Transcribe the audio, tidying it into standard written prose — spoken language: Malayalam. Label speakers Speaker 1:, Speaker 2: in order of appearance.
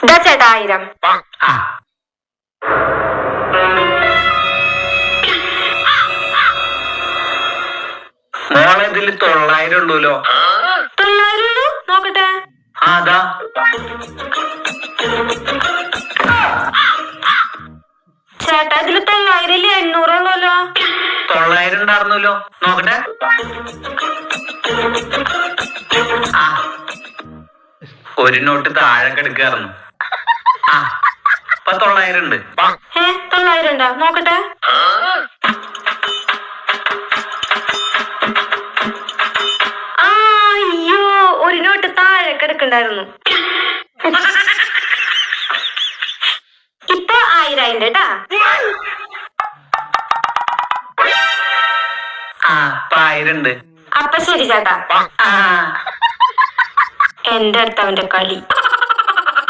Speaker 1: ഇതാ ചേട്ടാ 1000.
Speaker 2: മോളെ ഇതില് 900 ഉള്ളൂല്ലോ.
Speaker 1: 900 നോക്കട്ടെ.
Speaker 2: അതാ
Speaker 1: ചേട്ടാ ഇതില് 900 ഇല്ലേ, 800 ഉള്ളൂല്ലോ.
Speaker 2: 900 ഉണ്ടായിരുന്നല്ലോ, നോക്കട്ടെ. ഒരു നോട്ട് താഴെ കിടക്കായിരുന്നു. ഇപ്പൊ 900 ഉണ്ട്.
Speaker 1: 900 ഉണ്ടോ നോക്കട്ടെ. അയ്യോ, ഒരു നോട്ട് താഴെ കിടക്കണ്ടായിരുന്നു. ഇപ്പൊ 1000 കേട്ടാ.
Speaker 2: ഇപ്പൊ 1000 ഉണ്ട്.
Speaker 1: അപ്പൊ ശരി ചേട്ടാ. എന്റെ അടുത്ത് അവന്റെ കളി.